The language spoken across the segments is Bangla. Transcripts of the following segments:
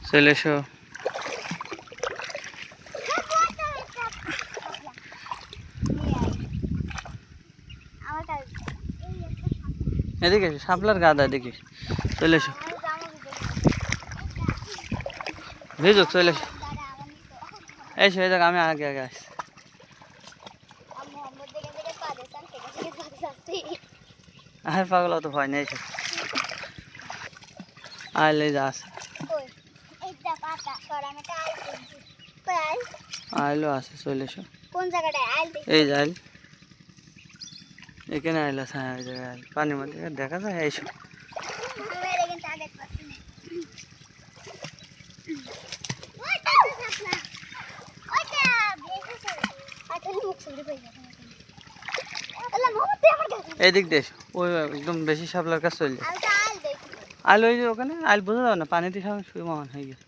চলে এসো। এদিকে শাপলার গাদা এদিকে চলে এসো। ভিজুক চলে এসো। এসো এই জায়গা আমি আগে আগে আসছি। আর পাগল তো ভয় নেই। আইলে যা আছে আইলো আছে চলে এসো। কোন জায়গাটায় আইল? এই যে আইল এখানে আইল আছে। হ্যাঁ ওই জায়গায় আইল পানির মধ্যে দেখা যায়। এইসব এদিক দেশ ওই একদম বেশি শাপলার কাছে চলে যায়। আইল ওই যে ওখানে আইল বোঝা যাবে না পানিতে সবাই শুয়ে মহান হয়ে গেছে।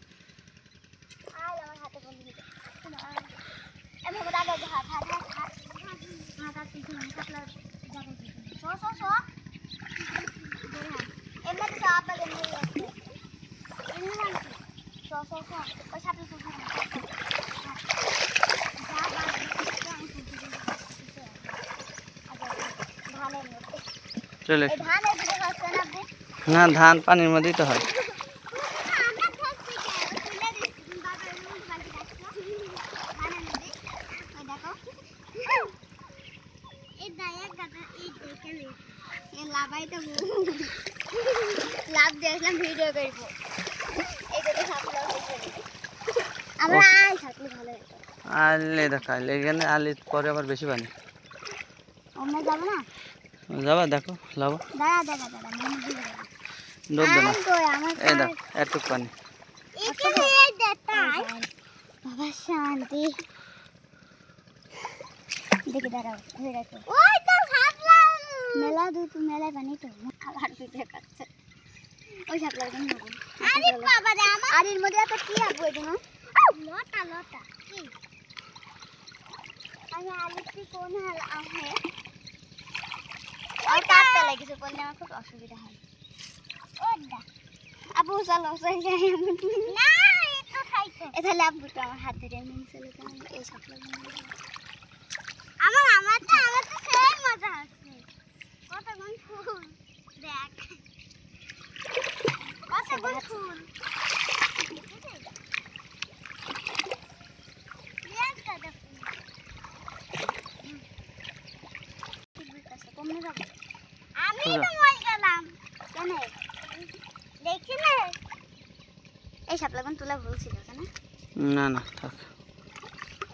চলে না ধান পানির মধ্যেই তো হয়। লাভ দেখলাম ভিডিও করব। আমরা আইল থাকলে ভালো হতো। আইলে দেখো আইলে এখানে আইলে পরে আবার বেশি পানি। আমরা যাব না? যাবা দেখো লাভ দাঁড়া দাঁড়া দাঁড়া মনে দিবে ডুববে না। আমার এই দেখো একটু পানি এখানে এই দেখাই বাবা শান্তি। দেখে দাঁড়াও ধরে রাখো। ওই তো শাপলা মেলা দুধ মেলা পানি তো আবার ভিডিও করছে। ওই শাপলার কোন না? আরে বাবা রে আমার আর এর মধ্যে এত কি আবো এগুলো? লতা লতা কি আমি আলিপি কোন হাল আছে আর কাটতে লাগিছে বললে আমার খুব অসুবিধা হয়। ওডা আবু চলো যাই যাই না এতো খাইতো এ তাহলে আবু তো আমার হাত ধরে নিয়ে চলে যান। এই শাপলা আমার তো সেই মজা হচ্ছে। কত গুণ ফুল দেখ কত গুণ ফুল আমি তো মই গেলাম কেন দেখছি না এই শাপলা কোন তুলা ভুল ছিল কেন? না না থাক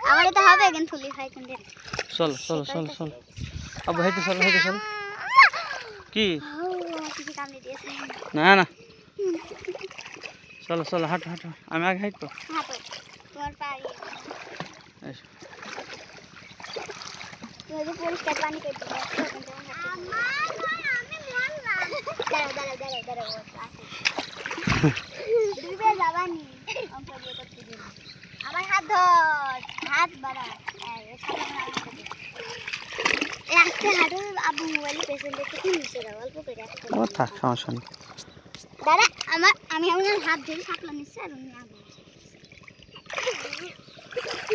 আমার এটা হবে কিন্তু ফুলি খাই কিন্তু চলো চলো চলো চলো আবু হেঁটে চলো হেঁটে চলো। কি কিছু কামড়ে দিয়েছে না না চলো চলো হাঁটো হাঁটো আমি আগে হাঁটবো। হাঁটো তোমার পারি এসো তুমি যে পরিষ্কার পানি করে দিবে আমি মরলাম। দাঁড়াও দাঁড়াও দাঁড়াও দাঁড়াও ডুবে যাবানি আমার হাত ধর হাত বাড়া আস্তে হাঁটো। আবু মোবাইলে পেছন দেখতে কি নিচে দাও অল্প করে ও থাক সমস্যা নেই। দাঁড়া আমি আমার হাত ধরে শাপলা নিচ্ছে আর উনি আবু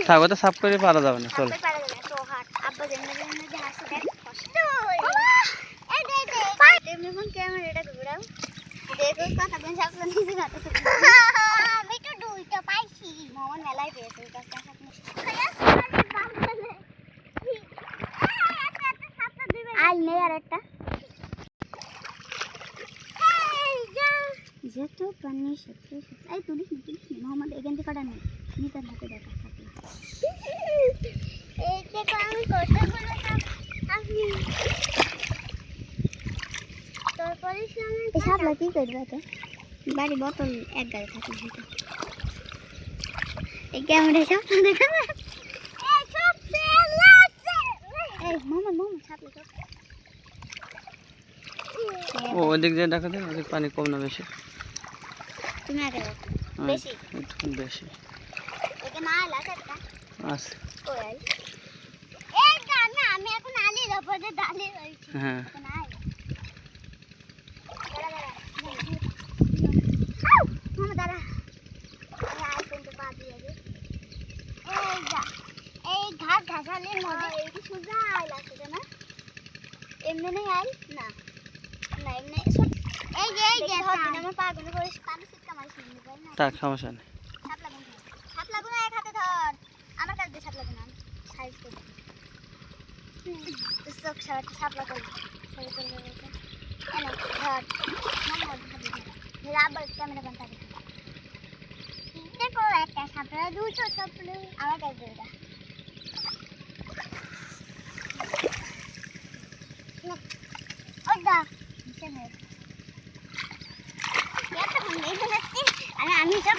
থাক ওটা সাফ করে পারা যাবে না। চলো তো হাত আব্বা জেনে যে হাসে দেখ কষ্ট এই দে দে তুমি ফোন ক্যামেরাটা ঘুরাও দেখো কথা কোন শাপলা নিচে গাতে আমি তো দুইটা পাইছি মামা মেলায় পেয়েছে ওই কাজটা আল নেই আর একটা যত পানি সত্য এই তুলিস না মোহাম্মদ এখান থেকে কাটা নেই নিতার হাতে দেখা থাকলে এই যে আমি কতগুলো আপনি তারপরে এই শাপলা কি করবে তো বাড়ি বোতল এক গাড়ি থাকে সেটা এই ক্যামেরা শাপলা দেখা এই মোহাম্মদ শাপলা ও ওদিক দিয়ে দেখো তো ওদিক পানি কম না বেশি? তুমি আগে বেশি একটু বেশি না আলা একটা আছে। কই আই এই গানা আমি এখন আলি রপদে ডালে রইছি হ্যাঁ এখন আই দাঁড়া মামা দাঁড়া আই কিন্তু পা দিয়ে গে এই যা এই ঘাট ঘাসালে নদী এই সুজা আইলা সেটা না এমনি নেই আইল না না এমনি এই যে ধর আমার পা গুলো করে পানি সিটকা মারি শুনি পাই না তার সমস্যা নেই। সাপ লাগুন এক হাতে ধর আমার কাছে দিয়ে সাপ লাগুন সাইজ করে চোখ সাপ লাগুন সাইজ করে এনে ধর মামা ধর আবার ক্যামেরা বন্ধ করে দেখো একটা সাপলা দুটো সাপলা আমার কাছে দিয়ে দাও ওদা চলে আমি সব